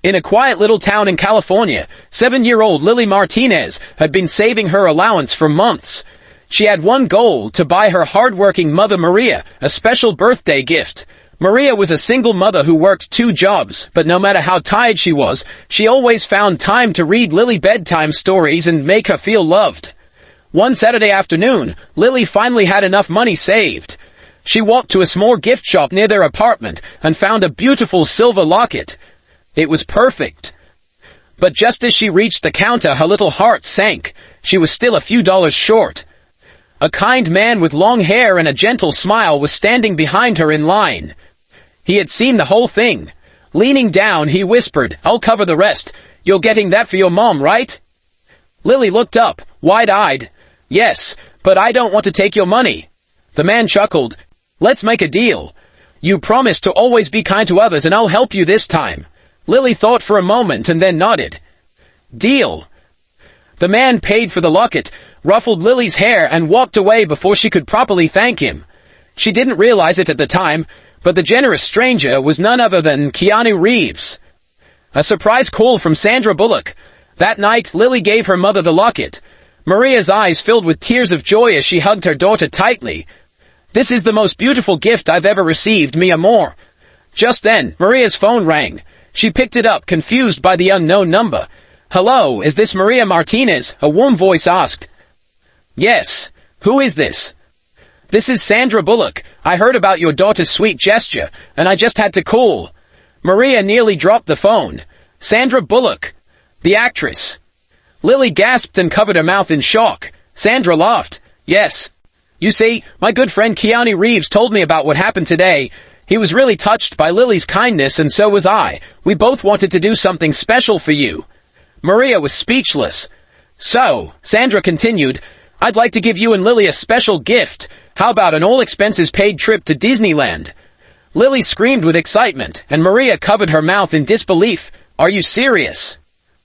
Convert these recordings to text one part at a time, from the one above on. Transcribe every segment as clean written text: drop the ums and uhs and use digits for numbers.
In a quiet little town in California, 7-year-old Lily Martinez had been saving her allowance for months. She had one goal: to buy her hard-working mother Maria a special birthday gift. Maria was a single mother who worked 2 jobs, but no matter how tired she was, she always found time to read Lily bedtime stories and make her feel loved. One Saturday afternoon, Lily finally had enough money saved. She walked to a small gift shop near their apartment and found a beautiful silver locket. It was perfect. But just as she reached the counter, her little heart sank. She was still a few dollars short. A kind man with long hair and a gentle smile was standing behind her in line. He had seen the whole thing. Leaning down, he whispered, "I'll cover the rest. You're getting that for your mom, right?" Lily looked up, wide-eyed. "Yes, but I don't want to take your money." The man chuckled. "Let's make a deal. You promise to always be kind to others and I'll help you this time." Lily thought for a moment and then nodded. "Deal." The man paid for the locket, ruffled Lily's hair, and walked away before she could properly thank him. She didn't realize it at the time, but the generous stranger was none other than Keanu Reeves. A surprise call from Sandra Bullock. That night, Lily gave her mother the locket. Maria's eyes filled with tears of joy as she hugged her daughter tightly. "This is the most beautiful gift I've ever received, mi amor." Just then, Maria's phone rang. She picked it up, confused by the unknown number. "Hello, is this Maria Martinez?" a warm voice asked. "Yes. Who is this?" "This is Sandra Bullock. I heard about your daughter's sweet gesture, and I just had to call." Maria nearly dropped the phone. "Sandra Bullock, the actress." Lily gasped and covered her mouth in shock. Sandra laughed. "Yes. You see, my good friend Keanu Reeves told me about what happened today. He was really touched by Lily's kindness, and so was I. We both wanted to do something special for you." Maria was speechless. "So," Sandra continued, "I'd like to give you and Lily a special gift. How about an all-expenses-paid trip to Disneyland?" Lily screamed with excitement, and Maria covered her mouth in disbelief. "Are you serious?"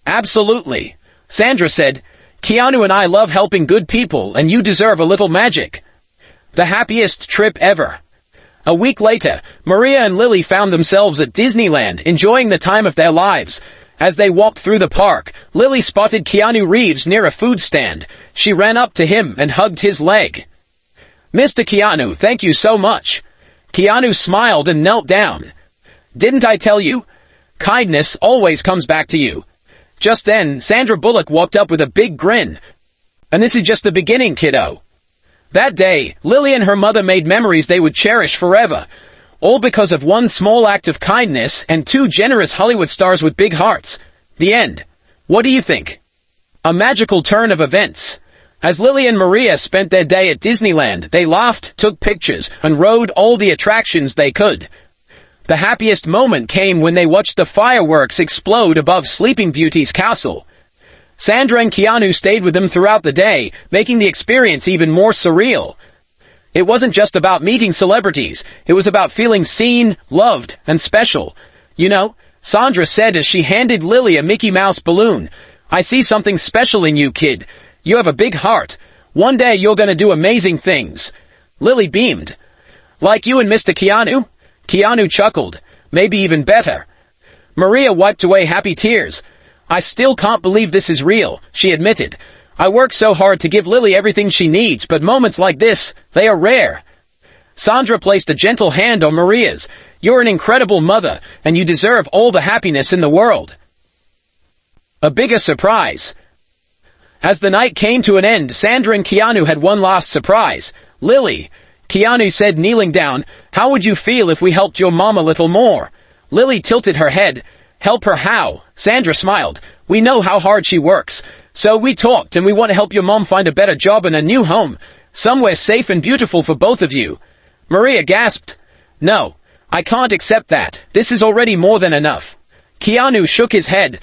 "Absolutely." Sandra said, "Keanu and I love helping good people, and you deserve a little magic." The happiest trip ever. A week later, Maria and Lily found themselves at Disneyland, enjoying the time of their lives. As they walked through the park, Lily spotted Keanu Reeves near a food stand. She ran up to him and hugged his leg. "Mr. Keanu, thank you so much." Keanu smiled and knelt down. "Didn't I tell you? Kindness always comes back to you." Just then, Sandra Bullock walked up with a big grin. "And this is just the beginning, kiddo." That day, Lily and her mother made memories they would cherish forever. All because of one small act of kindness and 2 generous Hollywood stars with big hearts. The end. What do you think? A magical turn of events. As Lily and Maria spent their day at Disneyland, they laughed, took pictures, and rode all the attractions they could. The happiest moment came when they watched the fireworks explode above Sleeping Beauty's castle. Sandra and Keanu stayed with them throughout the day, making the experience even more surreal. It wasn't just about meeting celebrities, it was about feeling seen, loved, and special. "You know," Sandra said as she handed Lily a Mickey Mouse balloon, "I see something special in you, kid. You have a big heart. One day you're gonna do amazing things." Lily beamed. "Like you and Mr. Keanu?" Keanu chuckled. "Maybe even better." Maria wiped away happy tears. "I still can't believe this is real," she admitted. "I work so hard to give Lily everything she needs, but moments like this, they are rare." Sandra placed a gentle hand on Maria's. "You're an incredible mother, and you deserve all the happiness in the world." A bigger surprise. As the night came to an end, Sandra and Keanu had one last surprise. "Lily," Keanu said, kneeling down, "how would you feel if we helped your mom a little more?" Lily tilted her head. "Help her how?" Sandra smiled. "We know how hard she works. So we talked, and we want to help your mom find a better job and a new home. Somewhere safe and beautiful for both of you." Maria gasped. "No, I can't accept that. This is already more than enough." Keanu shook his head.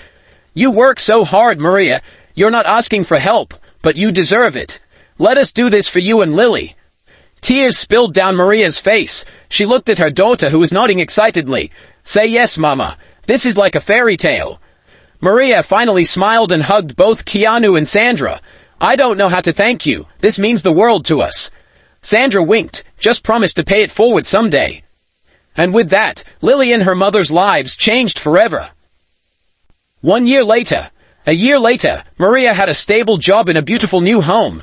"You work so hard, Maria. You're not asking for help, but you deserve it. Let us do this for you and Lily." Tears spilled down Maria's face. She looked at her daughter, who was nodding excitedly. "Say yes, Mama. This is like a fairy tale." Maria finally smiled and hugged both Keanu and Sandra. "I don't know how to thank you. This means the world to us." Sandra winked. "Just promise to pay it forward someday." And with that, Lily and her mother's lives changed forever. 1 year later. A year later, Maria had a stable job in a beautiful new home.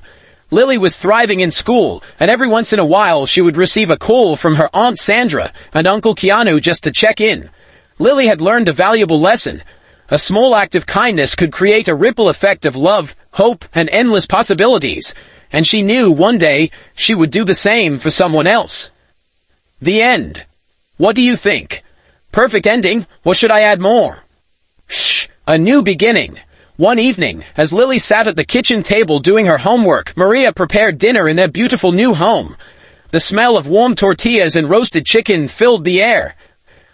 Lily was thriving in school, and every once in a while she would receive a call from her Aunt Sandra and Uncle Keanu just to check in. Lily had learned a valuable lesson. A small act of kindness could create a ripple effect of love, hope, and endless possibilities, and she knew one day she would do the same for someone else. The end. What do you think? Perfect ending, or should I add more? Shh, a new beginning. One evening, as Lily sat at the kitchen table doing her homework, Maria prepared dinner in their beautiful new home. The smell of warm tortillas and roasted chicken filled the air.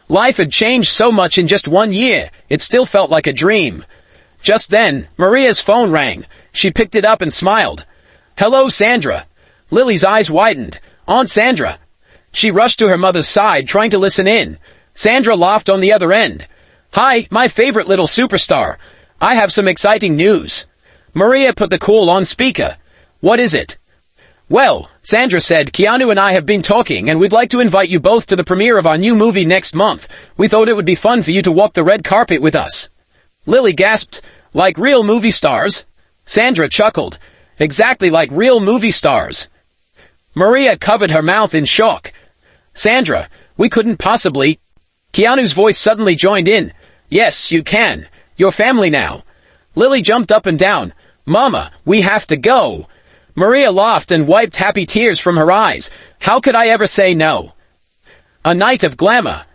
Life had changed so much in just 1 year, it still felt like a dream. Just then, Maria's phone rang. She picked it up and smiled. "Hello, Sandra." Lily's eyes widened. "Aunt Sandra." She rushed to her mother's side, trying to listen in. Sandra laughed on the other end. "Hi, my favorite little superstar. I have some exciting news." Maria put the call on speaker. "What is it?" "Well," Sandra said, "Keanu and I have been talking, and we'd like to invite you both to the premiere of our new movie next month. We thought it would be fun for you to walk the red carpet with us." Lily gasped. "Like real movie stars?" Sandra chuckled. "Exactly like real movie stars." Maria covered her mouth in shock. "Sandra, we couldn't possibly—" Keanu's voice suddenly joined in. "Yes, you can. You're family now." Lily jumped up and down. "Mama, we have to go." Maria laughed and wiped happy tears from her eyes. "How could I ever say no?" A night of glamour.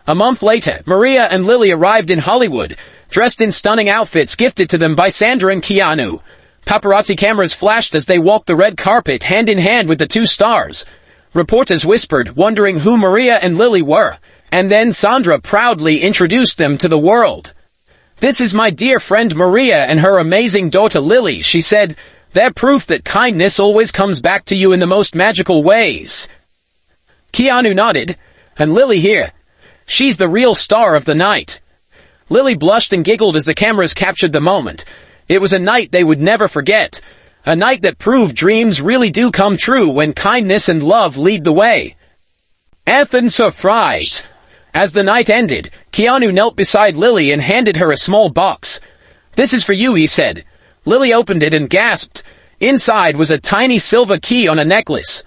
A month later, Maria and Lily arrived in Hollywood, dressed in stunning outfits gifted to them by Sandra and Keanu. Paparazzi cameras flashed as they walked the red carpet hand in hand with the two stars. Reporters whispered, wondering who Maria and Lily were, and then Sandra proudly introduced them to the world. "This is my dear friend Maria and her amazing daughter Lily," she said. "They're proof that kindness always comes back to you in the most magical ways." Keanu nodded. "And Lily here. She's the real star of the night." Lily blushed and giggled as the cameras captured the moment. It was a night they would never forget. A night that proved dreams really do come true when kindness and love lead the way. Effin' surprise! As the night ended, Keanu knelt beside Lily and handed her a small box. "This is for you," he said. Lily opened it and gasped. Inside was a tiny silver key on a necklace.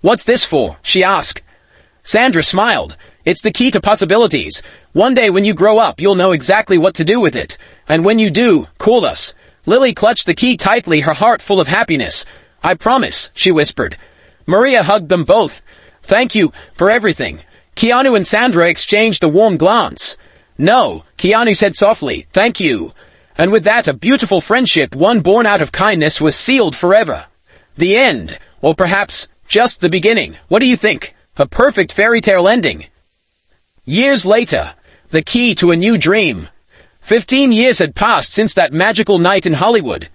"What's this for?" she asked. Sandra smiled. "It's the key to possibilities. One day when you grow up, you'll know exactly what to do with it. And when you do, call us." Lily clutched the key tightly, her heart full of happiness. "I promise," she whispered. Maria hugged them both. "Thank you for everything." Keanu and Sandra exchanged a warm glance. "No," Keanu said softly, "thank you." And with that, a beautiful friendship, one born out of kindness, was sealed forever. The end. Or perhaps just the beginning. What do you think? A perfect fairy tale ending. Years later, the key to a new dream. 15 years had passed since that magical night in Hollywood.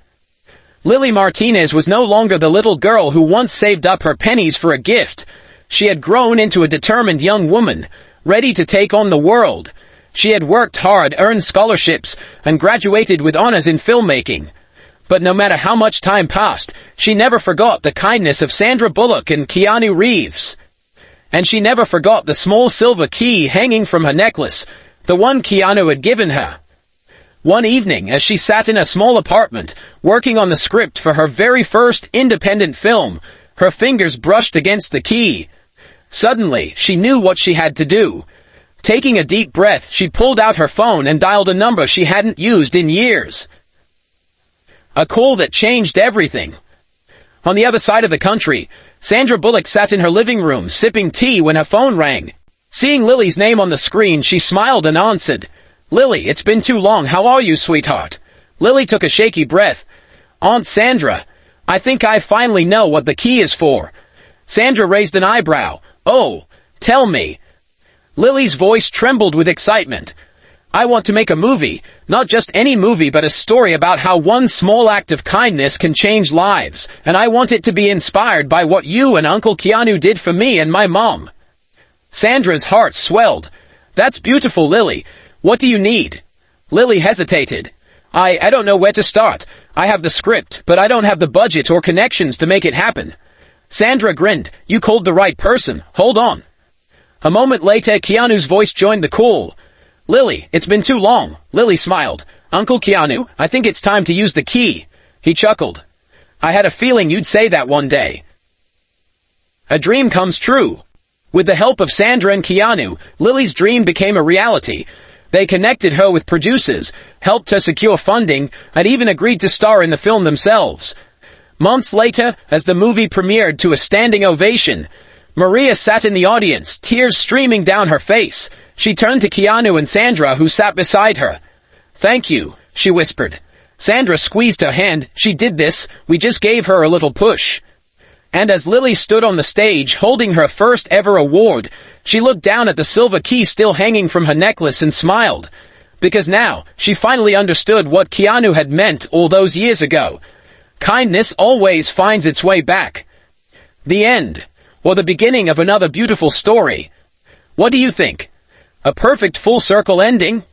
Lily Martinez was no longer the little girl who once saved up her pennies for a gift. She had grown into a determined young woman, ready to take on the world. She had worked hard, earned scholarships, and graduated with honors in filmmaking. But no matter how much time passed, she never forgot the kindness of Sandra Bullock and Keanu Reeves. And she never forgot the small silver key hanging from her necklace, the one Keanu had given her. One evening, as she sat in a small apartment, working on the script for her very first independent film, her fingers brushed against the key. Suddenly, she knew what she had to do. Taking a deep breath, she pulled out her phone and dialed a number she hadn't used in years. A call that changed everything. On the other side of the country, Sandra Bullock sat in her living room, sipping tea when her phone rang. Seeing Lily's name on the screen, she smiled and answered. "Lily, it's been too long. How are you, sweetheart?" Lily took a shaky breath. "Aunt Sandra, I think I finally know what the key is for." Sandra raised an eyebrow. "Oh, tell me." Lily's voice trembled with excitement. "I want to make a movie, not just any movie, but a story about how one small act of kindness can change lives, and I want it to be inspired by what you and Uncle Keanu did for me and my mom." Sandra's heart swelled. "That's beautiful, Lily. What do you need?" Lily hesitated. I don't know where to start. I have the script, but I don't have the budget or connections to make it happen." Sandra grinned. "You called the right person. Hold on." A moment later, Keanu's voice joined the call. Lily, it's been too long. Lily smiled. Uncle Keanu, I think it's time to use the key. He chuckled. I had a feeling you'd say that one day. A dream comes true. With the help of Sandra and Keanu, Lily's dream became a reality. They connected her with producers, helped her secure funding, and even agreed to star in the film themselves. Months later, as the movie premiered to a standing ovation, Maria sat in the audience, tears streaming down her face. She turned to Keanu and Sandra, who sat beside her. Thank you, she whispered. Sandra squeezed her hand. She did this. We just gave her a little push. And as Lily stood on the stage, holding her first ever award, she looked down at the silver key still hanging from her necklace and smiled. Because now, she finally understood what Keanu had meant all those years ago. Kindness always finds its way back. The end, or the beginning of another beautiful story. What do you think? A perfect full circle ending?